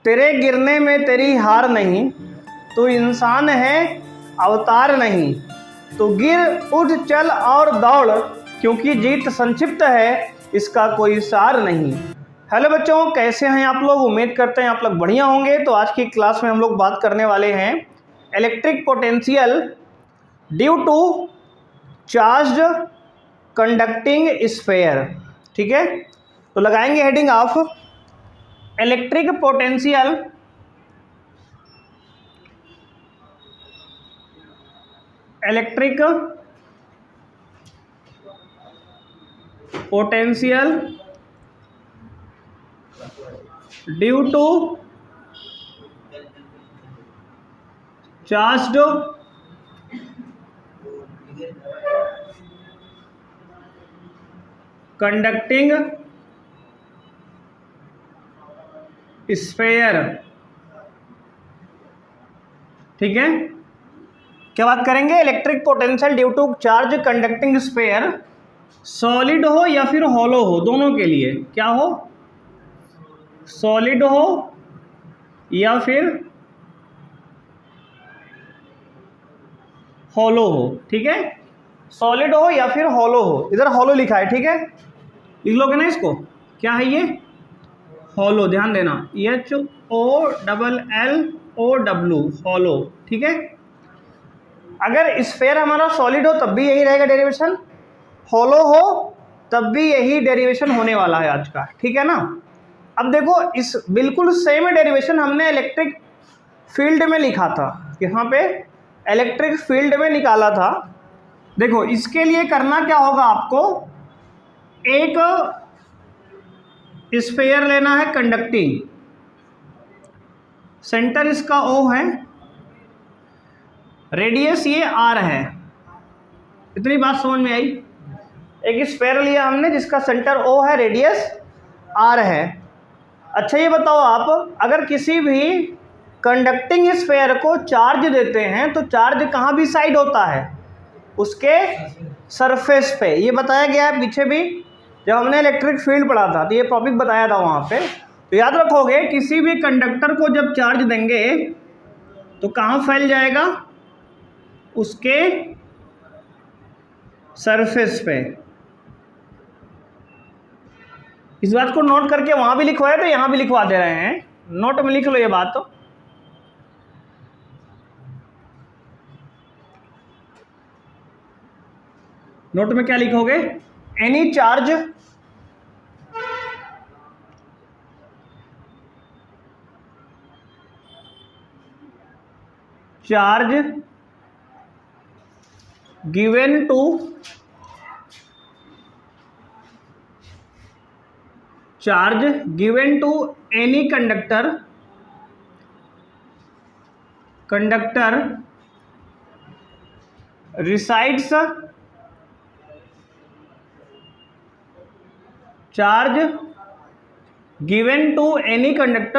तेरे गिरने में तेरी हार नहीं, तू इंसान है अवतार नहीं। तो गिर उठ चल और दौड़, क्योंकि जीत संक्षिप्त है, इसका कोई सार नहीं। हेलो बच्चों, कैसे हैं आप लोग? उम्मीद करते हैं आप लोग बढ़िया होंगे। तो आज की क्लास में हम लोग बात करने वाले हैं electric potential due to charged conducting sphere. ठीक है, तो लगाएंगे heading of electric potential due to charged conducting sphere. ठीक है, क्या बात करेंगे? Electric potential due to charge conducting sphere, solid हो या फिर हॉलो हो, दोनों के लिए। क्या हो? सॉलिड हो या फिर हॉलो हो। ठीक है, सॉलिड हो या फिर हॉलो हो। इधर हॉलो लिखा है, ठीक है, लिख लोगे ना इसको। क्या है ये? हॉलो, ध्यान देना, HOLLOW, हॉलो। ठीक है, अगर स्फेयर हमारा सॉलिड हो तब भी यही रहेगा डेरिवेशन, हॉलो हो तब भी यही डेरिवेशन होने वाला है आज का। ठीक है ना। अब देखो, इस बिल्कुल सेम डेरिवेशन हमने इलेक्ट्रिक फील्ड में लिखा था, यहाँ पे इलेक्ट्रिक फील्ड में निकाला था। देखो, इसके लिए करना क्या होगा आपको, एक स्फेयर लेना है कंडक्टिंग, सेंटर इसका O है, रेडियस ये R है। इतनी बात समझ में आई? एक स्फेयर लिया हमने जिसका सेंटर O है, रेडियस R है। अच्छा ये बताओ आप, अगर किसी भी कंडक्टिंग स्फेयर को चार्ज देते हैं तो चार्ज कहाँ भी साइड होता है? उसके सरफेस पे। ये बताया गया है पीछे भी, जब हमने इलेक्ट्रिक फील्ड पढ़ा था तो ये टॉपिक बताया था वहाँ पे। तो याद रखोगे, किसी भी कंडक्टर को जब चार्ज देंगे तो कहाँ फैल जाएगा? उसके सरफेस पे। इस बात को नोट करके वहाँ भी लिखवाए तो यहाँ भी लिखवा दे रहे हैं, नोट में लिख लो ये बात। तो नोट में क्या लिखोगे? Any charge given to any conductor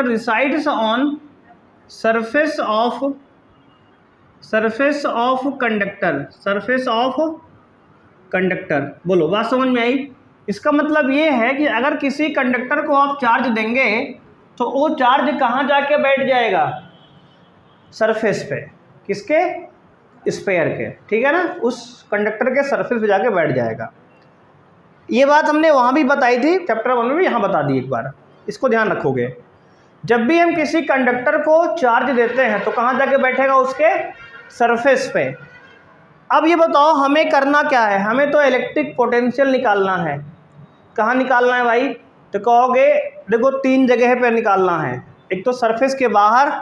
resides on surface of conductor. बोलो, बात समझ में आई? इसका मतलब ये है कि अगर किसी कंडक्टर को आप चार्ज देंगे तो वो चार्ज कहाँ जाके बैठ जाएगा? सरफेस पे। किसके? स्फेयर के। ठीक है ना, उस कंडक्टर के सरफेस पे जाके बैठ जाएगा। ये बात हमने वहाँ भी बताई थी चैप्टर 1 में भी, यहाँ बता दी एक बार, इसको ध्यान रखोगे। जब भी हम किसी कंडक्टर को चार्ज देते हैं तो कहाँ जाके बैठेगा? उसके सरफेस पे। अब ये बताओ, हमें करना क्या है? हमें तो इलेक्ट्रिक पोटेंशियल निकालना है। कहाँ निकालना है भाई? तो कहोगे देखो, 3 जगह पे निकालना है। एक तो सरफेस के बाहर,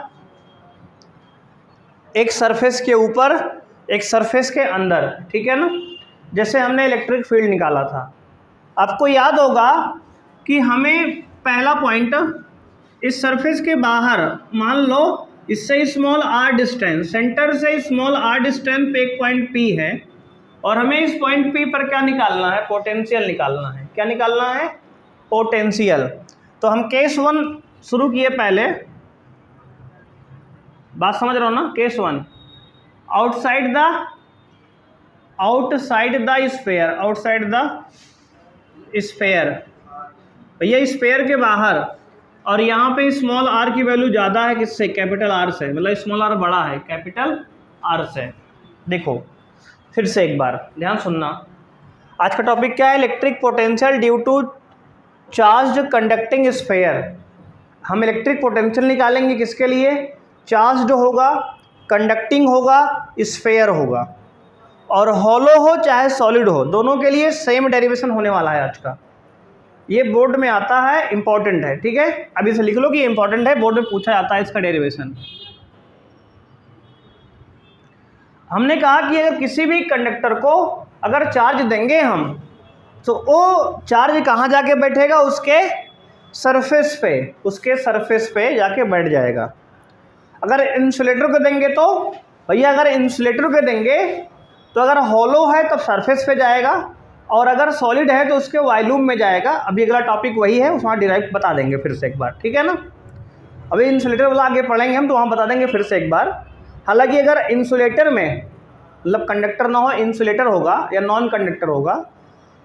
एक सरफेस के ऊपर, एक सरफेस के अंदर। ठीक है ना, जैसे हमने इलेक्ट्रिक फील्ड निकाला था। आपको याद होगा कि हमें पहला पॉइंट, इस सरफेस के बाहर मान लो इससे स्मॉल r डिस्टेंस, सेंटर से स्मॉल r डिस्टेंस पे एक पॉइंट P है, और हमें इस पॉइंट P पर क्या निकालना है? पोटेंशियल निकालना है। क्या निकालना है? पोटेंशियल। तो हम केस 1 शुरू किए पहले, बात समझ रहे हो ना? Case 1, outside the sphere. भैया स्फेयर के बाहर, और यहाँ पे स्मॉल आर की वैल्यू ज़्यादा है किससे, कैपिटल आर से, मतलब स्मॉल आर बड़ा है कैपिटल आर से। देखो फिर से एक बार ध्यान सुनना, आज का टॉपिक क्या है, electric potential due to charged conducting sphere. हम इलेक्ट्रिक पोटेंशियल निकालेंगे किसके लिए, चार्ज्ड होगा, कंडक्टिंग होगा, स्फीयर होगा, और हॉलो हो चाहे सॉलिड हो, दोनों के लिए सेम डेरिवेशन होने वाला है आज का। ये बोर्ड में आता है, इंपॉर्टेंट है, ठीक है, अभी से लिख लो कि इंपॉर्टेंट है, बोर्ड में पूछा जाता है इसका डेरिवेशन। हमने कहा कि अगर किसी भी कंडक्टर को अगर चार्ज देंगे हम, तो वो चार्ज कहाँ जाके बैठेगा, उसके सरफेस पे, उसके सरफेस पे जाके बैठ जाएगा। अगर इंसुलेटर को देंगे तो भैया, अगर इंसुलेटर को देंगे तो अगर हॉलो है तो सरफेस पे जाएगा, और अगर सॉलिड है तो उसके वॉल्यूम में जाएगा। अभी अगला टॉपिक वही है, उसमें डायरेक्ट बता देंगे फिर से एक बार, ठीक है ना। अभी इंसुलेटर वाला आगे पढ़ेंगे हम, तो वहाँ बता देंगे फिर से एक बार। हालांकि अगर इंसुलेटर में मतलब कंडक्टर ना हो, इंसुलेटर होगा या नॉन कंडक्टर होगा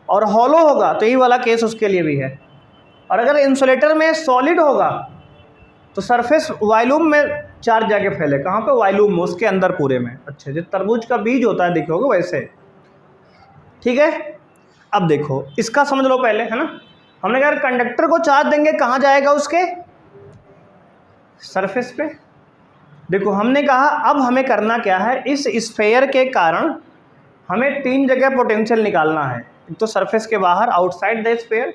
और हॉलो होगा, तो यही वाला केस उसके लिए भी है। और अगर इंसुलेटर में सॉलिड होगा तो सरफेस वॉल्यूम में चार्ज जाके फैले, कहाँ पे, वॉल्यूम में, उसके अंदर पूरे में। अच्छा, जो तरबूज का बीज होता है देखोगे वैसे, ठीक है। अब देखो इसका समझ लो पहले, है ना। हमने कहा कंडक्टर को चार्ज देंगे कहाँ जाएगा, उसके सरफेस पे। देखो हमने कहा अब हमें करना क्या है, इस स्फीयर के कारण हमें तीन जगह पोटेंशियल निकालना है। एक तो सरफेस के बाहर, आउटसाइड द स्फीयर,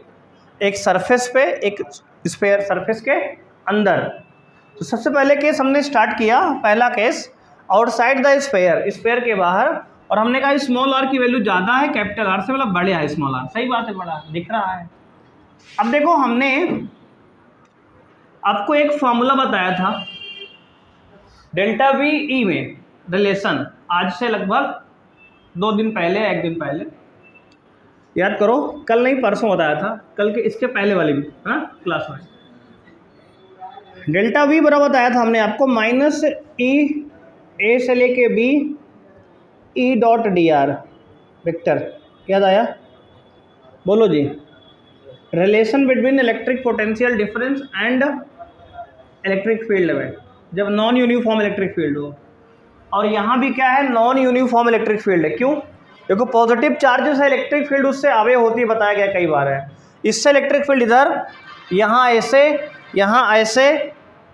एक सरफेस पे, एक स्फीयर सरफेस के अंदर। तो सबसे पहले केस हमने स्टार्ट किया, पहला case outside the sphere, sphere के बाहर, और हमने कहा स्मॉल आर की वैल्यू ज़्यादा है कैपिटल आर से, मतलब बड़े है स्मॉल आर, सही बात है, बड़ा दिख रहा है। अब देखो हमने आपको एक फॉर्मूला बताया था डेल्टा वी ई में रिलेशन, आज से लगभग 2 दिन पहले, 1 दिन पहले, याद करो, कल नहीं परसों बताया था, कल के इसके पहले वाली भी, हाँ क्लास में। डेल्टा वी बराबर बताया था हमने आपको माइनस ई ए से लेके B E dot D R vector, याद आया, बोलो जी। Relation between electric potential difference and electric field में, जब नॉन यूनिफॉर्म इलेक्ट्रिक फील्ड हो। और यहाँ भी क्या है, नॉन यूनिफॉर्म इलेक्ट्रिक फील्ड है। क्यों, देखो पॉजिटिव चार्जेस है, इलेक्ट्रिक फील्ड उससे आवे होती है, बताया गया कई बार है। इससे इलेक्ट्रिक फील्ड इधर, यहाँ ऐसे, यहाँ ऐसे,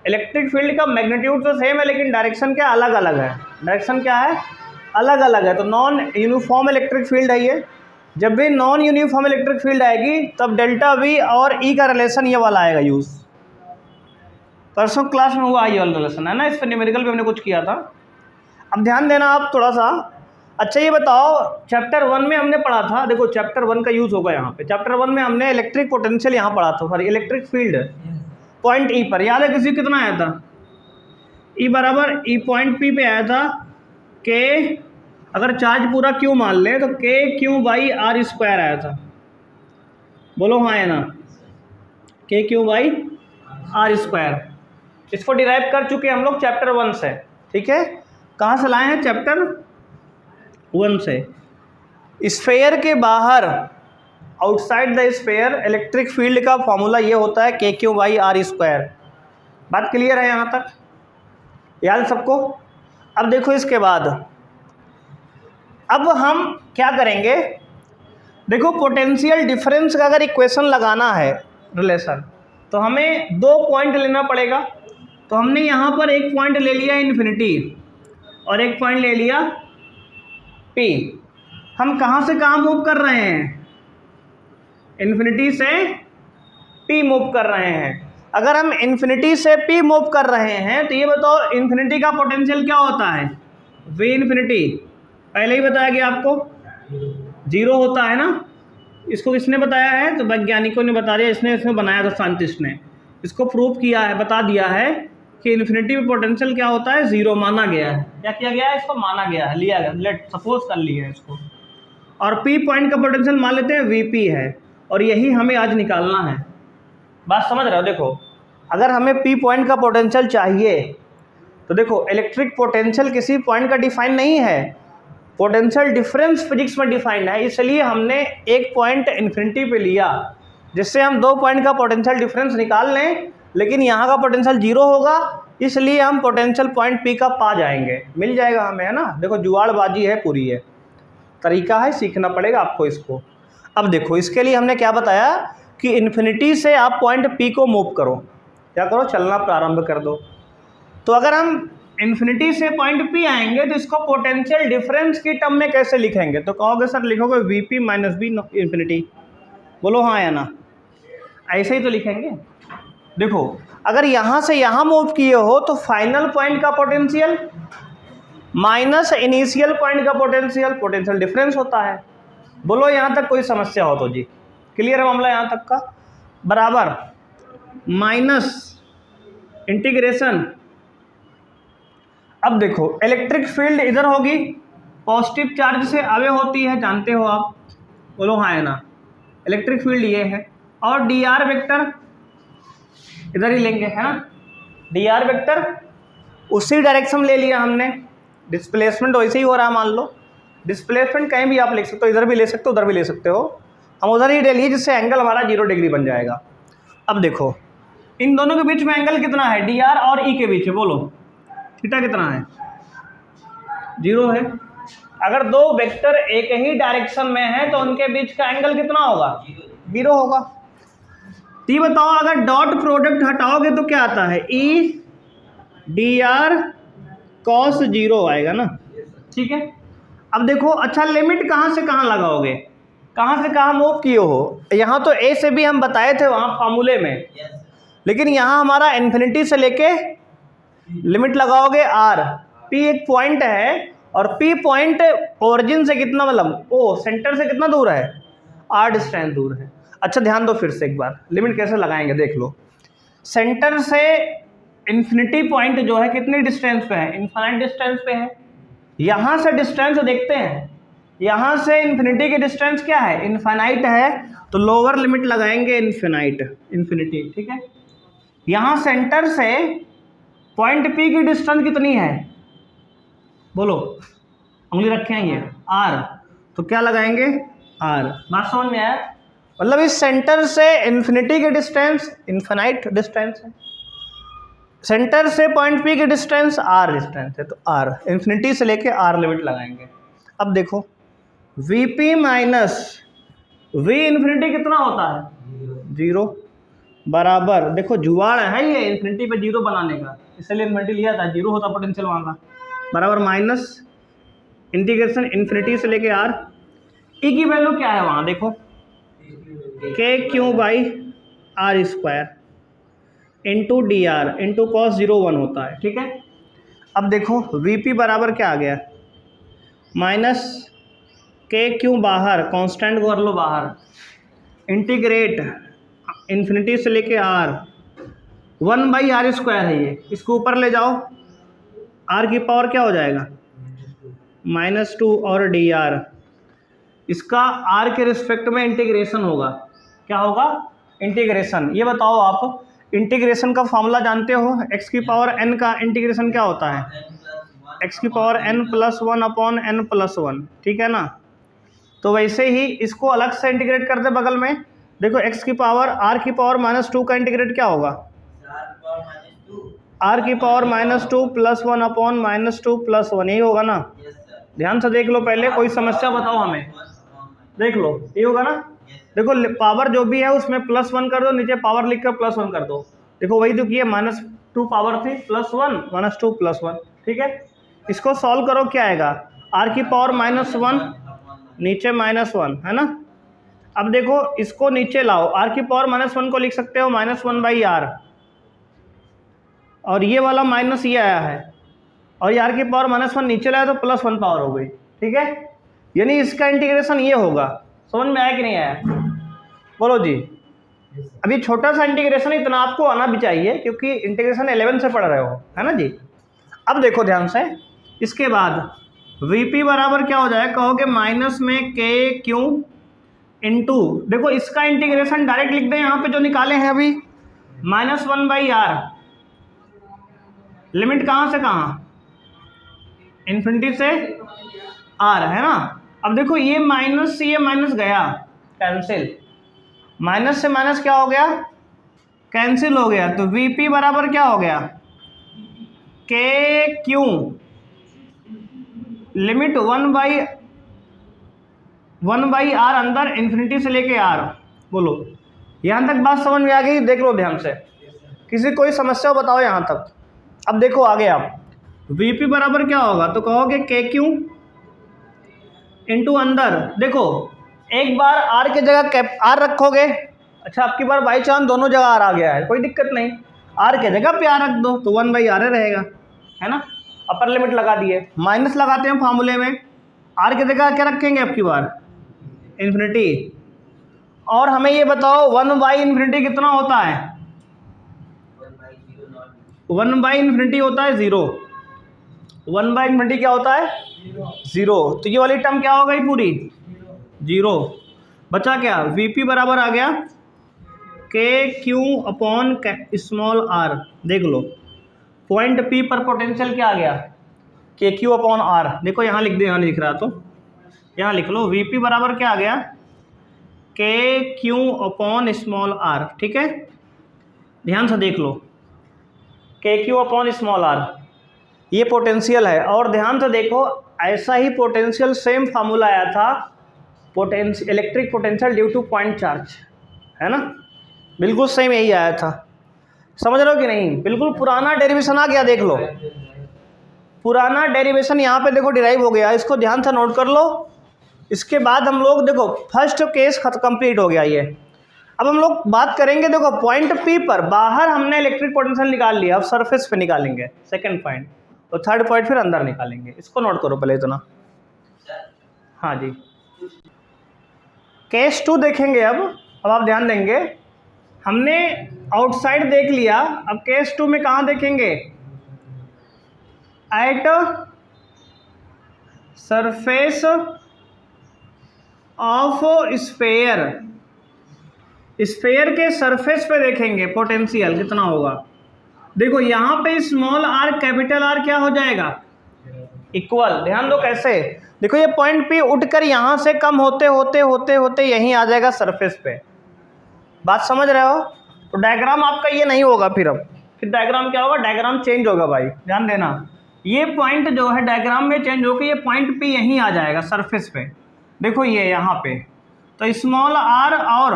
इलेक्ट्रिक फील्ड का मैग्नीट्यूड तो सेम है लेकिन डायरेक्शन क्या अलग अलग है, डायरेक्शन क्या है अलग अलग है। तो नॉन यूनिफॉर्म इलेक्ट्रिक फील्ड है ये। जब भी नॉन यूनिफॉर्म इलेक्ट्रिक फील्ड आएगी तब डेल्टा वी और ई का रिलेशन ये वाला आएगा यूज़। परसों क्लास में हुआ ये वाला रिलेशन है ना, इस पर न्यूमेरिकल पे हमने कुछ किया था। अब ध्यान देना आप थोड़ा सा। अच्छा ये बताओ, चैप्टर 1 में हमने पढ़ा था, देखो चैप्टर 1 का यूज़ होगा यहाँ पे। चैप्टर 1 में हमने इलेक्ट्रिक पोटेंशियल यहाँ पढ़ा था, सॉरी इलेक्ट्रिक फील्ड पॉइंट ई पर, याद है किसी कितना आया था, ई बराबर ई पॉइंट पी पे आया था के, अगर चार्ज पूरा क्यू मान ले तो के क्यू बाई आर स्क्वायर आया था, बोलो हाँ है ना, के क्यू बाई आर स्क्वायर। इसको डिराइव कर चुके हम लोग चैप्टर 1 से, ठीक है। कहाँ से लाए हैं, चैप्टर 1 से। स्फीयर के बाहर, outside the sphere, electric field का फॉर्मूला ये होता है के क्यू बाई आर स्क्वायर। बात क्लियर है यहाँ तक, याद सबको। अब देखो इसके बाद अब हम क्या करेंगे, देखो पोटेंशियल डिफरेंस का अगर इक्वेशन लगाना है रिलेशन, तो हमें 2 पॉइंट लेना पड़ेगा। तो हमने यहाँ पर एक पॉइंट ले लिया इन्फिनिटी और एक पॉइंट ले लिया पी। हम कहाँ से कहाँ मूव कर रहे हैं, इन्फिनिटी से पी मूव कर रहे हैं। अगर हम इन्फिनिटी से पी मूव कर रहे हैं तो ये बताओ इन्फिनिटी का पोटेंशियल क्या होता है, वी इन्फिनिटी, पहले ही बताया गया आपको, 0 होता है ना। इसको किसने बताया है, तो वैज्ञानिकों ने बता दिया, इसने बनाया था साइंटिस्ट ने, इसको प्रूव किया है, बता दिया है कि इन्फिनिटी में पोटेंशियल क्या होता है, 0 माना गया है। क्या किया गया है, इसको माना गया है, लिया गया, लेट सपोज कर लिया है इसको। और पी पॉइंट का पोटेंशियल मान लेते हैं वीपी है, और यही हमें आज निकालना है। बात समझ रहे हो, देखो अगर हमें पी पॉइंट का पोटेंशियल चाहिए तो देखो इलेक्ट्रिक पोटेंशियल किसी पॉइंट का डिफाइन नहीं है, पोटेंशियल डिफरेंस फिजिक्स में डिफाइंड है। इसलिए हमने एक पॉइंट इन्फिनिटी पे लिया जिससे हम 2 पॉइंट का पोटेंशियल डिफरेंस निकाल लें, लेकिन यहाँ का पोटेंशियल 0 होगा, इसलिए हम पोटेंशियल पॉइंट P का पा जाएंगे, मिल जाएगा हमें, है ना। देखो जुगाड़बाजी है पूरी, है तरीका है, सीखना पड़ेगा आपको इसको। अब देखो इसके लिए हमने क्या बताया कि इन्फिनिटी से आप पॉइंट P को मूव करो, क्या करो, चलना प्रारंभ कर दो। तो अगर हम इन्फिनिटी से पॉइंट P आएंगे तो इसको पोटेंशियल डिफरेंस की टर्म में कैसे लिखेंगे, तो कहोगे सर लिखोगे VP माइनस V इन्फिनिटी, बोलो हाँ या ना, ऐसे ही तो लिखेंगे। देखो अगर यहाँ से यहाँ मूव किए हो तो फाइनल पॉइंट का पोटेंशियल माइनस इनिशियल पॉइंट का पोटेंशियल डिफरेंस होता है। बोलो यहाँ तक कोई समस्या हो तो जी, क्लियर है मामला यहाँ तक का, बराबर माइनस इंटीग्रेशन। अब देखो इलेक्ट्रिक फील्ड इधर होगी, पॉजिटिव चार्ज से अवे होती है, जानते हो आप, बोलो हाँ या ना। इलेक्ट्रिक फील्ड ये है, और dr वेक्टर इधर ही लेंगे, है ना। dr वेक्टर उसी डायरेक्शन ले लिया हमने, डिस्प्लेसमेंट वैसे ही हो रहा है, मान लो डिस्प्लेसमेंट कहीं भी आप लिख सकते हो, इधर भी ले सकते हो, उधर भी ले सकते हो, हम उधर ही ले लिए जिससे एंगल हमारा 0 डिग्री बन जाएगा। अब देखो इन दोनों के बीच में एंगल कितना है, dr और e के बीच है, बोलो थीटा कितना है, 0 है। अगर दो वेक्टर एक ही डायरेक्शन में है तो उनके बीच का एंगल कितना होगा, 0 होगा। तो ये बताओ अगर डॉट प्रोडक्ट हटाओगे तो क्या आता है, e dr cos 0 आएगा ना, ठीक है। अब देखो अच्छा लिमिट कहाँ से कहाँ लगाओगे, कहाँ से कहाँ मूव किए हो, यहाँ तो a से भी हम बताए थे वहाँ फार्मूले में, लेकिन यहाँ हमारा इन्फिनिटी से लेके लिमिट लगाओगे r, p एक पॉइंट है और p पॉइंट ओरिजिन से कितना, मतलब ओ सेंटर से कितना दूर है, r डिस्टेंस दूर है। अच्छा ध्यान दो फिर से एक बार, लिमिट कैसे लगाएंगे देख लो। सेंटर से इन्फिनिटी पॉइंट जो है कितनी डिस्टेंस पे है, इनफाइनाइट डिस्टेंस पे है। यहाँ से डिस्टेंस देखते हैं, यहाँ से इन्फिनिटी की डिस्टेंस क्या है, इनफाइनाइट है, तो लोअर लिमिट लगाएंगे इन्फिनिटी, ठीक है। यहाँ सेंटर से पॉइंट P की डिस्टेंस कितनी है, बोलो उंगली रखें ये r, तो क्या लगाएंगे r, बात समझ में आया। मतलब इस सेंटर से इन्फिनिटी की डिस्टेंस इनफाइनाइट डिस्टेंस है, सेंटर से पॉइंट P की डिस्टेंस r डिस्टेंस है, तो r इन्फिनिटी से लेके r लिमिट लगाएंगे। अब देखो Vp माइनस V इन्फिनिटी कितना होता है, 0, बराबर देखो जुगाड़ है ये इन्फिनिटी पे 0 बनाने का, इसलिए इन्फिनिटी लिया था, 0 होता पोटेंशियल वहाँ का, बराबर माइनस इंटीग्रेशन इन्फिनिटी से लेके r, e की वैल्यू क्या है वहाँ देखो, k Q by r square into D R into cos 0 1 होता है, ठीक है। अब देखो Vp बराबर क्या आ गया, माइनस k क्यू बाहर, कांस्टेंट को कर लो बाहर, इंटीग्रेट इन्फिनिटी से लेके r, 1 बाई आर स्क्वायर है ये, इसको ऊपर ले जाओ, r की पावर क्या हो जाएगा -2 और dr, इसका r के रिस्पेक्ट में इंटीग्रेशन होगा, क्या होगा इंटीग्रेशन। ये बताओ आप इंटीग्रेशन का फॉर्मूला जानते हो, x की पावर n का इंटीग्रेशन क्या होता है, x की power n plus 1 upon n plus 1, ठीक है ना। तो वैसे ही इसको अलग से इंटीग्रेट कर दे बगल में, देखो x की पावर r की पावर -2 का इंटीग्रेट क्या होगा, r की पावर -2 प्लस 1 अपॉन -2 प्लस 1, यही होगा ना। ध्यान से देख लो पहले, कोई समस्या बताओ हमें, देख लो ये होगा ना। देखो पावर जो भी है उसमें +1 कर दो, नीचे पावर लिख कर +1 कर दो, देखो वही तो किया, -2 पावर थी +1 -2 +1, ठीक है। इसको सॉल्व करो, क्या आएगा, r की पावर -1 नीचे -1, है ना। अब देखो इसको नीचे लाओ, r की पावर -1 को लिख सकते हो -1 बाई r, और ये वाला माइनस ये आया है, और ये r की पावर -1 नीचे लाया तो +1 पावर हो गई, ठीक है। यानी इसका इंटीग्रेशन ये होगा, समझ में आया कि नहीं आया, बोलो जी। अभी छोटा सा इंटीग्रेशन, इतना आपको आना भी चाहिए क्योंकि इंटीग्रेशन 11 से पढ़ रहे हो, है ना जी। अब देखो ध्यान से, इसके बाद Vp बराबर क्या हो जाएगा, कहोगे माइनस में k क्यू इंटू, देखो इसका इंटीग्रेशन डायरेक्ट लिख दें यहाँ पे जो निकाले हैं अभी, -1 बाई आर, लिमिट कहाँ से कहाँ, इन्फिनिटी से r, है ना। अब देखो ये माइनस से ये माइनस गया कैंसिल, माइनस से माइनस क्या हो गया कैंसिल हो गया, तो Vp बराबर क्या हो गया, के क्यू लिमिट 1/r अंदर इन्फिनिटी से लेके r। बोलो यहाँ तक बात समझ में आ गई? देख लो ध्यान से, किसी कोई समस्या बताओ यहाँ तक। अब देखो आगे आप Vp बराबर क्या होगा, तो कहोगे के क्यू इंटू अंदर, देखो एक बार r की जगह कैप r रखोगे, अच्छा आपकी बार बाई चांस दोनों जगह r आ गया है, कोई दिक्कत नहीं, r के जगह पे r रख दो तो 1/r रहेगा, है ना। अपर लिमिट लगा दिए, माइनस लगाते हैं फार्मूले में, r की जगह क्या रखेंगे आपकी बार, इन्फिनिटी। और हमें ये बताओ 1/∞ कितना होता है, 1/∞ होता है 0, 1/∞ क्या होता है 0, तो ये वाली टर्म क्या हो गई पूरी 0। बचा क्या, Vp बराबर आ गया के क्यू अपॉन स्मॉल r। देख लो पॉइंट P पर पोटेंशियल क्या आ गया, के क्यू अपॉन r। देखो यहाँ लिख दे, यहाँ नहीं लिख रहा तो यहाँ लिख लो, Vp बराबर क्या आ गया, के क्यू अपॉन स्मॉल r। ठीक है, ध्यान से देख लो, के क्यू अपॉन स्मॉल r ये पोटेंशियल है। और ध्यान से देखो ऐसा ही पोटेंशियल सेम फार्मूला आया था electric potential due two point charge, है ना, बिल्कुल सेम यही आया था। समझ रहे हो कि नहीं, बिल्कुल पुराना डेरिवेशन आ गया, देख लो पुराना डेरिवेशन यहाँ पे देखो डिराइव हो गया, इसको ध्यान से नोट कर लो। इसके बाद हम लोग देखो फर्स्ट केस कंप्लीट हो गया ये। अब हम लोग बात करेंगे, देखो पॉइंट P पर बाहर हमने इलेक्ट्रिक पोटेंशियल निकाल लिया, अब सरफेस पे निकालेंगे सेकंड पॉइंट, और थर्ड पॉइंट फिर अंदर निकालेंगे। इसको नोट करो पहले इतना। हाँ जी, केस 2 देखेंगे अब आप ध्यान देंगे, हमने आउटसाइड देख लिया, अब केस 2 में कहाँ देखेंगे, at surface of sphere, sphere के सरफेस पे देखेंगे पोटेंशियल कितना होगा। देखो यहाँ पे स्मॉल r कैपिटल R क्या हो जाएगा, इक्वल। ध्यान दो कैसे, देखो ये पॉइंट P उठकर यहाँ से कम होते होते होते होते यहीं आ जाएगा सरफेस पे। बात समझ रहे हो, तो डायग्राम आपका ये नहीं होगा, फिर डायग्राम क्या होगा, डायग्राम चेंज होगा भाई, ध्यान देना। ये पॉइंट जो है डायग्राम में चेंज होकर ये पॉइंट P यहीं आ जाएगा सरफेस पे, देखो ये यहाँ पे। तो स्मॉल r और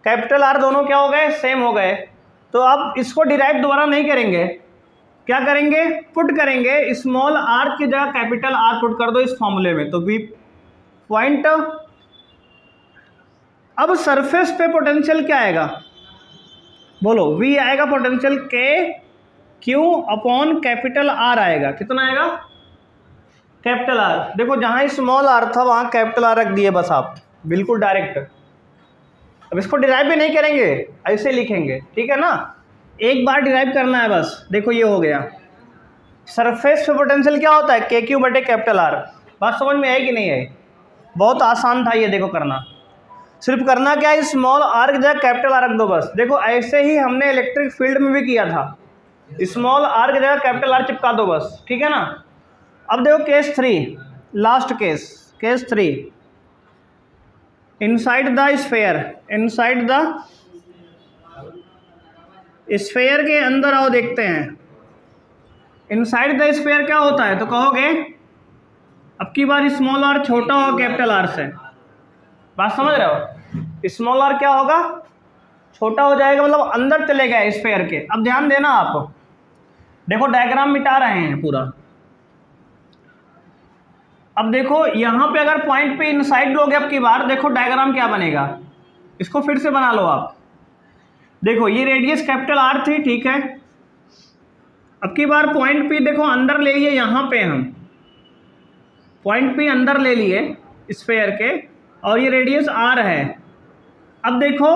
कैपिटल R दोनों क्या हो गए, सेम हो गए। तो अब इसको डिराइव दोबारा नहीं करेंगे, क्या करेंगे, पुट करेंगे, स्मॉल r की जगह कैपिटल R पुट कर दो इस फॉर्मूले में, तो V पॉइंट। अब सरफेस पे पोटेंशियल क्या आएगा, बोलो, V आएगा पोटेंशियल के क्यू अपॉन कैपिटल R आएगा, कितना आएगा, कैपिटल R। देखो जहाँ स्मॉल r था वहाँ कैपिटल R रख दिए बस आप, बिल्कुल डायरेक्ट। अब इसको डिराइव भी नहीं करेंगे, ऐसे लिखेंगे, ठीक है ना, एक बार डिराइव करना है बस। देखो ये हो गया, सरफेस पे पोटेंशियल क्या होता है, के क्यू बटे कैपिटल R। बात समझ में आई कि नहीं आई, बहुत आसान था ये, देखो करना, सिर्फ करना क्या है, स्मॉल r की जगह कैपिटल R रख दो बस। देखो ऐसे ही हमने इलेक्ट्रिक फील्ड में भी किया था, स्मॉल r की जगह कैपिटल R चिपका दो बस, ठीक है ना। अब देखो case 3, last case 3, inside the sphere, inside the sphere के अंदर आओ, देखते हैं इनसाइड द स्फेयर क्या होता है, तो कहोगे अब की बार स्मॉल r छोटा होगा कैपिटल R से। बात समझ रहे हो, स्मॉल r क्या होगा, छोटा हो जाएगा, मतलब अंदर चले गए स्फेयर के। अब ध्यान देना आप, देखो डायग्राम मिटा रहे हैं पूरा। अब देखो यहाँ पे अगर पॉइंट पे इनसाइड लोगे अब की बार, देखो डायग्राम क्या बनेगा, इसको फिर से बना लो आप। देखो ये रेडियस कैपिटल R थी, ठीक है, अब की बार पॉइंट P देखो अंदर ले लिए, यहाँ पे हम पॉइंट P अंदर ले लिए स्फेयर के, और ये रेडियस R है। अब देखो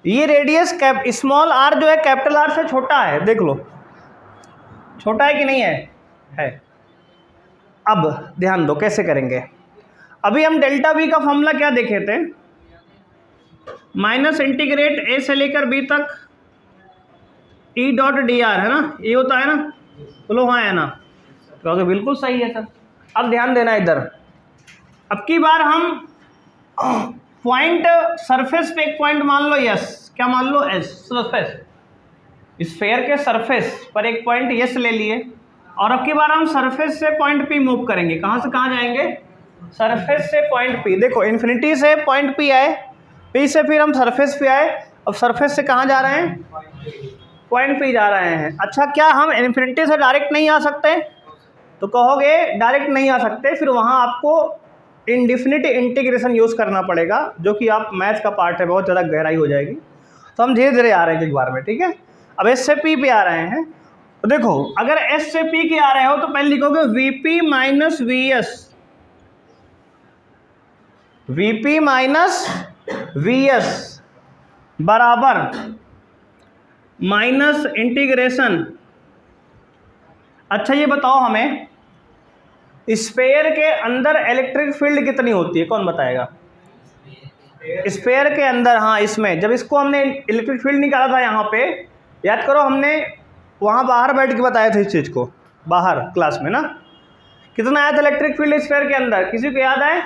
ये रेडियस स्मॉल r जो है कैपिटल R से छोटा है, देख लो छोटा है कि नहीं है। अब ध्यान दो कैसे करेंगे, अभी हम डेल्टा V का फॉर्मूला क्या देखे थे, माइनस इंटीग्रेट a से लेकर b तक E डॉट dr, है ना, ये होता है ना, बोलो हाँ है ना, तो बिल्कुल सही है सर। अब ध्यान देना इधर, अब की बार हम पॉइंट सरफेस पे एक पॉइंट मान लो, यस क्या मान लो एस, सरफेस। स्फेयर के सरफेस पर एक पॉइंट एस ले लिए और अब की बार हम सरफेस से पॉइंट पी मूव करेंगे। कहाँ से कहाँ जाएंगे? सरफेस से पॉइंट पी। देखो इन्फिनिटी से पॉइंट पी आए, पी से फिर हम सरफेस पे आए, अब सरफेस से कहाँ जा रहे हैं? पॉइंट पी जा रहे हैं। अच्छा, क्या हम इन्फिनिटी से डायरेक्ट नहीं आ सकते? तो कहोगे डायरेक्ट नहीं आ सकते, फिर वहाँ आपको इंडिफिनिट इंटीग्रेशन यूज़ करना पड़ेगा, जो कि आप मैथ का पार्ट है, बहुत ज़्यादा गहराई हो जाएगी। तो हम धीरे धीरे आ रहे हैं एक बार में, ठीक है। अब एस से पी पे आ रहे हैं, तो देखो अगर एस से पी के आ रहे हो तो पहले लिखोगे VP minus V S, VP minus V S बराबर माइनस इंटीग्रेशन। अच्छा ये बताओ हमें, स्फेयर के अंदर इलेक्ट्रिक फील्ड कितनी होती है? कौन बताएगा? स्फेयर के अंदर, हाँ इसमें जब इसको हमने इलेक्ट्रिक फील्ड निकाला था यहाँ पे, याद करो हमने वहाँ बाहर बैठ के बताया था इस चीज़ को, बाहर क्लास में ना, कितना आया था इलेक्ट्रिक फील्ड स्फेयर के अंदर? किसी को याद है?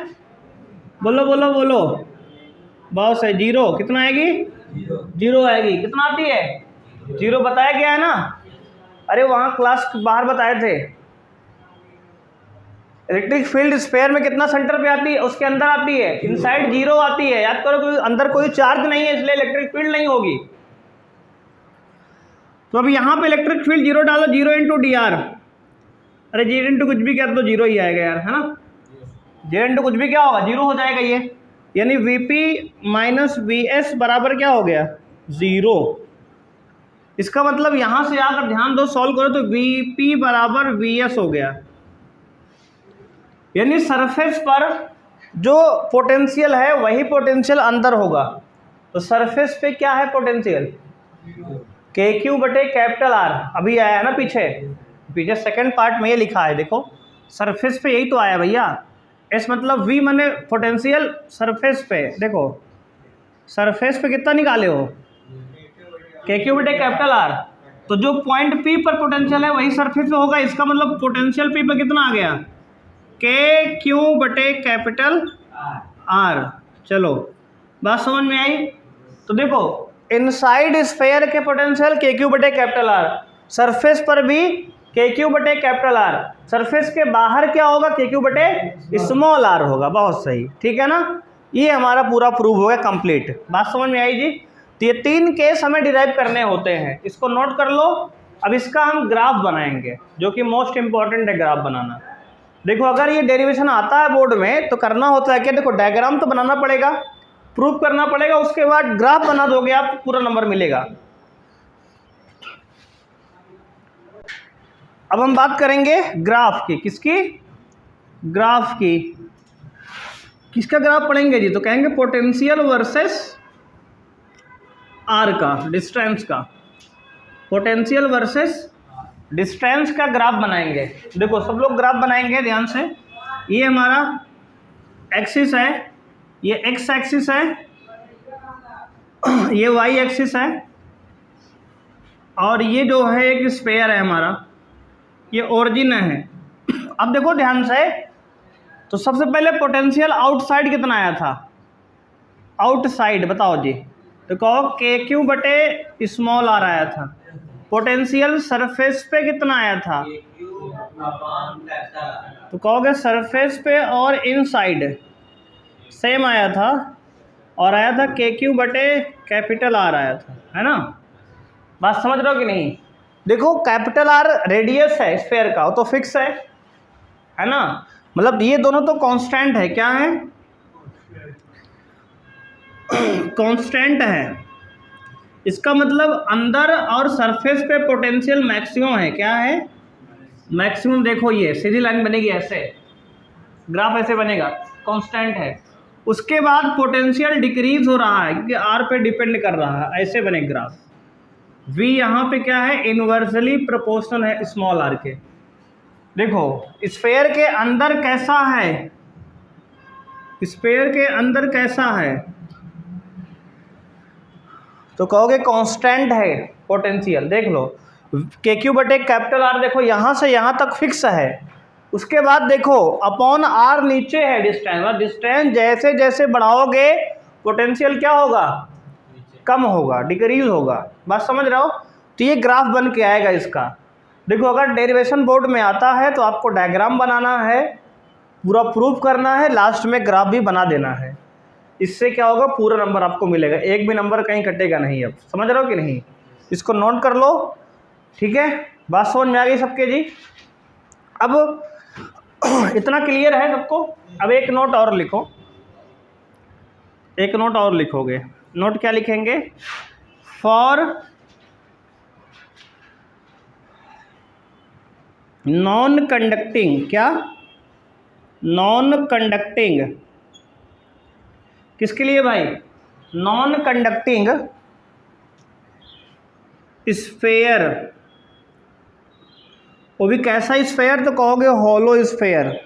बोलो बोलो बोलो। बहुत सही, जीरो। कितना आएगी? जीरो आएगी। कितना आती है? जीरो बताया गया है ना। अरे वहाँ क्लास बाहर बताए थे, इलेक्ट्रिक फील्ड स्फेयर में कितना सेंटर पे आती है? उसके अंदर आती है, इनसाइड जीरो आती है। याद करो कि अंदर कोई चार्ज नहीं है, इसलिए इलेक्ट्रिक फील्ड नहीं होगी। तो अब यहाँ पे इलेक्ट्रिक फील्ड जीरो डालो, जीरो इंटू डी आर। अरे जीरो इंटू कुछ भी कर दो जीरो ही आएगा यार, है ना। जीरो इंटू कुछ भी क्या होगा? जीरो हो जाएगा ये। यानी वीपी माइनस वी एस बराबर क्या हो गया? जीरो। इसका मतलब यहाँ से आकर ध्यान दो, सॉल्व करो तो वीपी बराबर वी एस हो गया। यानी सरफेस पर जो पोटेंशियल है वही पोटेंशियल अंदर होगा। तो सरफेस पे क्या है पोटेंशियल? के क्यू बटे कैपिटल आर। अभी आया है ना पीछे सेकंड पार्ट में ये लिखा है, देखो सरफेस पे यही तो आया भैया। एस मतलब वी माने पोटेंशियल सरफेस पे। देखो सरफेस पे कितना निकाले हो? के क्यू बटे कैपिटल आर। तो जो पॉइंट पी पर पोटेंशियल है वही सरफेस पे होगा। इसका मतलब पोटेंशियल पी पर कितना आ गया? के क्यू बटे कैपिटल आर। चलो बात समझ में आई? तो देखो इनसाइड स्फेयर के पोटेंशियल के क्यू बटे कैपिटल आर, सरफेस पर भी के क्यू बटे कैपिटल आर, सरफेस के बाहर क्या होगा? के क्यू बटे स्मॉल आर होगा। बहुत सही, ठीक है ना। ये हमारा पूरा प्रूव हो गया कंप्लीट। बात समझ में आई जी? तो ये 3 केस हमें डिराइव करने होते हैं, इसको नोट कर लो। अब इसका हम ग्राफ बनाएंगे, जो कि मोस्ट इंपॉर्टेंट है ग्राफ बनाना। देखो अगर ये डेरिवेशन आता है बोर्ड में तो करना होता है क्या? देखो डायग्राम तो बनाना पड़ेगा, प्रूफ करना पड़ेगा, उसके बाद ग्राफ बना दोगे आप तो पूरा नंबर मिलेगा। अब हम बात करेंगे ग्राफ की। किसकी? ग्राफ की। किसका ग्राफ पढ़ेंगे जी? तो कहेंगे पोटेंशियल वर्सेस आर का, डिस्टेंस का। पोटेंशियल वर्सेस डिस्टेंस का ग्राफ बनाएंगे। देखो सब लोग ग्राफ बनाएंगे ध्यान से। ये हमारा एक्सिस है, ये एक्स एक्सिस है, ये वाई एक्सिस है, और ये जो है एक स्फेयर है हमारा, ये ओरिजिन है। अब देखो ध्यान से, तो सबसे पहले पोटेंशियल आउटसाइड कितना आया था? आउटसाइड बताओ जी। तो कहो के क्यू बटे स्मॉल आर आया था। पोटेंशियल सरफेस पे कितना आया था? तो कहोगे सरफेस पे और इनसाइड सेम आया था, और आया था के क्यू बटे कैपिटल आर आया था, है ना। बात समझ रहे हो कि नहीं? देखो कैपिटल आर रेडियस है स्फेयर का, वो तो फिक्स है ना। मतलब ये दोनों तो कांस्टेंट है। क्या है? कांस्टेंट है। इसका मतलब अंदर और सरफेस पे पोटेंशियल मैक्सिमम है। क्या है? मैक्सिमम। देखो ये सीधी लाइन बनेगी ऐसे, ग्राफ ऐसे बनेगा, कांस्टेंट है। उसके बाद पोटेंशियल डिक्रीज हो रहा है क्योंकि आर पे डिपेंड कर रहा है, ऐसे बने ग्राफ। वी यहाँ पे क्या है? इनवर्सली प्रोपोर्शनल है स्मॉल आर के। देखो स्फेयर के अंदर कैसा है? स्फेयर के अंदर कैसा है? तो कहोगे कांस्टेंट है पोटेंशियल। देख लो के क्यू बटे कैपिटल आर, देखो यहाँ से यहाँ तक फिक्स है। उसके बाद देखो अपॉन आर नीचे है डिस्टेंस, और डिस्टेंस जैसे जैसे बढ़ाओगे पोटेंशियल क्या होगा? कम होगा, डिक्रीज होगा। बात समझ रहे हो? तो ये ग्राफ बन के आएगा इसका। देखो अगर डेरिवेशन बोर्ड में आता है तो आपको डायग्राम बनाना है, पूरा प्रूफ करना है, लास्ट में ग्राफ भी बना देना है। इससे क्या होगा, पूरा नंबर आपको मिलेगा, एक भी नंबर कहीं कटेगा नहीं। अब समझ रहे हो कि नहीं? इसको नोट कर लो, ठीक है? बात समझ में आ गई सबके जी? अब इतना क्लियर है सबको? अब एक नोट और लिखो, एक नोट और लिखोगे। नोट क्या लिखेंगे? फॉर नॉन कंडक्टिंग, क्या? नॉन कंडक्टिंग, किसके लिए भाई? Non conducting sphere. वो भी कैसा स्फेयर? तो कहोगे हॉलो स्फेयर।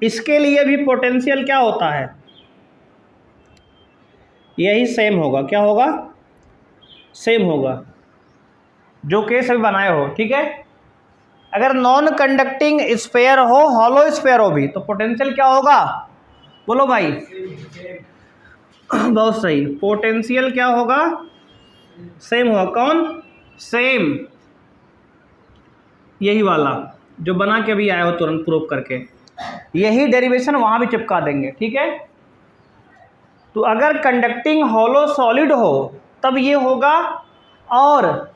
इसके लिए भी पोटेंशियल क्या होता है? यही सेम होगा। क्या होगा? सेम होगा, जो केस अभी बनाए हो, ठीक है? अगर नॉन कंडक्टिंग स्फेयर हो, हॉलो स्फेयर हो भी, तो पोटेंशियल क्या होगा? बोलो भाई। बहुत सही, पोटेंशियल क्या होगा? सेम होगा। कौन? सेम, यही वाला जो बना के भी आए हो तुरंत प्रूफ करके। यही डेरिवेशन वहाँ भी चिपका देंगे, ठीक है? तो अगर कंडक्टिंग हॉलो सॉलिड हो तब ये होगा, और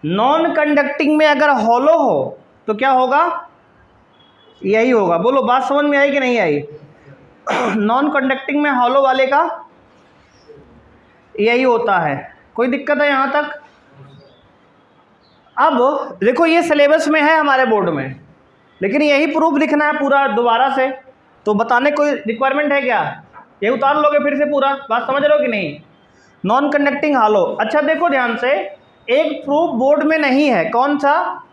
नॉन कंडक्टिंग में अगर हॉलो हो तो क्या होगा? यही होगा। बोलो बात समझ में आई कि नहीं आई? नॉन कंडक्टिंग में हॉलो वाले का यही होता है। कोई दिक्कत है यहाँ तक? अब देखो ये सिलेबस में है हमारे बोर्ड में, लेकिन यही प्रूफ लिखना है पूरा दोबारा से, तो बताने कोई रिक्वायरमेंट है क्या? ये उतार लोगे फिर से पूरा। बात समझ रहे हो कि नहीं? Non conducting hollow. अच्छा देखो ध्यान से, एक प्रूफ बोर्ड में नहीं है, कौन सा?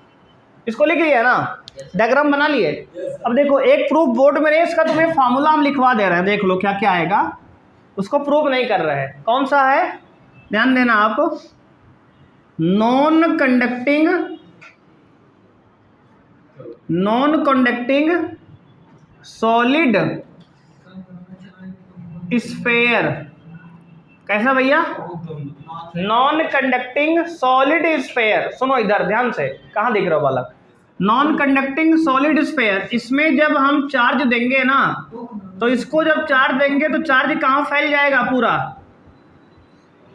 इसको लिख लिया ना, डायग्राम बना लिए। अब देखो एक प्रूफ बोर्ड में नहीं, इसका तुम्हें फार्मूला हम लिखवा दे रहे हैं, देख लो क्या क्या आएगा। उसको प्रूफ नहीं कर रहे हैं, कौन सा है? ध्यान देना आप। Non conducting solid sphere. कैसा भैया? Non conducting solid sphere. सुनो इधर ध्यान से, कहाँ दिख रहा हो बालक? नॉन कंडक्टिंग सॉलिड स्फेयर, इसमें जब हम चार्ज देंगे ना, तो इसको जब चार्ज देंगे तो चार्ज कहाँ फैल जाएगा? पूरा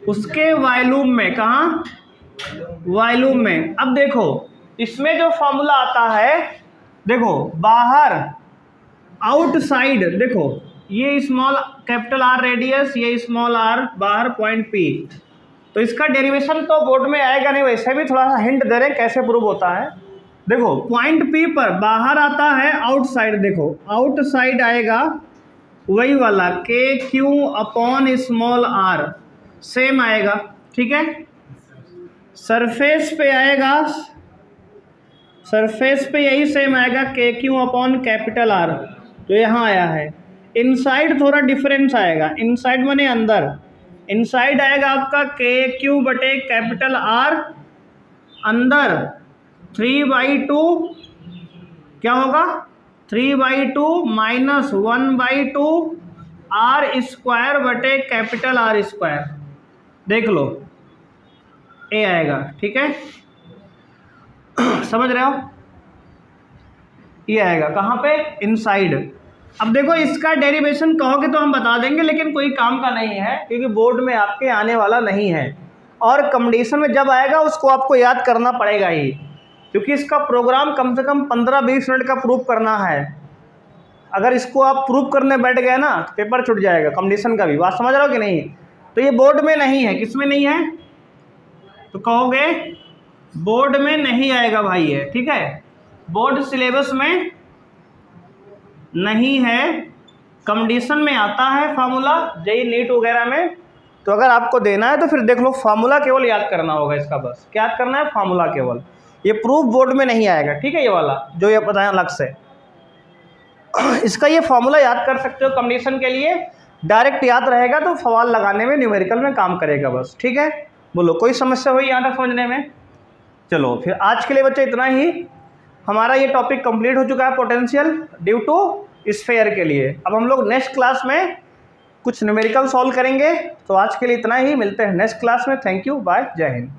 उसके वॉल्यूम में। कहाँ? वॉल्यूम में। अब देखो इसमें जो फॉर्मूला आता है, देखो बाहर आउटसाइड, देखो ये स्मॉल कैपिटल आर रेडियस, ये स्मॉल आर बाहर, पॉइंट पी। तो इसका डेरिवेशन तो बोर्ड में आएगा नहीं, वैसे भी थोड़ा सा हिंट दे रहे हैं कैसे प्रूव होता है। देखो पॉइंट पी पर बाहर आता है आउटसाइड, देखो आउटसाइड आएगा वही वाला k q upon small r, same आएगा, ठीक है? सरफेस पे आएगा, सरफेस पे यही सेम आएगा के क्यू अपॉन कैपिटल आर, जो यहाँ आया है। इनसाइड थोड़ा डिफरेंस आएगा, इनसाइड माने अंदर, इनसाइड आएगा आपका के क्यू बटे कैपिटल आर, अंदर 3/2 क्या होगा? 3/2 माइनस 1/2 आर स्क्वायर बटे कैपिटल आर स्क्वायर। देख लो ए आएगा, ठीक है? समझ रहे हो? ये आएगा कहाँ पे? इनसाइड। अब देखो इसका डेरिवेशन कहोगे तो हम बता देंगे, लेकिन कोई काम का नहीं है क्योंकि बोर्ड में आपके आने वाला नहीं है, और कंडीशन में जब आएगा उसको आपको याद करना पड़ेगा ही, क्योंकि इसका प्रोग्राम कम से कम 15-20 मिनट का प्रूफ करना है। अगर इसको आप प्रूफ करने बैठ गए ना तो पेपर छूट जाएगा कंडीशन का भी। बात समझ रहे हो कि नहीं? तो ये बोर्ड में नहीं है। किस में नहीं है? तो कहोगे बोर्ड में नहीं आएगा भाई है, ठीक है? बोर्ड सिलेबस में नहीं है, कंडीशन में आता है फार्मूला, जेई नीट वगैरह में। तो अगर आपको देना है तो फिर देख लो, फार्मूला केवल याद करना होगा इसका, बस क्या याद करना है? फार्मूला केवल। ये प्रूफ बोर्ड में नहीं आएगा, ठीक है? ये वाला जो ये बताया अलग से, इसका ये फार्मूला याद कर सकते हो कंडीशन के लिए, डायरेक्ट याद रहेगा तो सवाल लगाने में, न्यूमेरिकल में काम करेगा बस, ठीक है? बोलो कोई समस्या हुई यहाँ तक समझने में? चलो फिर आज के लिए बच्चे इतना ही। हमारा ये टॉपिक कंप्लीट हो चुका है पोटेंशियल ड्यू टू स्फेयर के लिए। अब हम लोग नेक्स्ट क्लास में कुछ न्यूमेरिकल सॉल्व करेंगे। तो आज के लिए इतना ही, मिलते हैं नेक्स्ट क्लास में। थैंक यू, बाय, जय हिंद।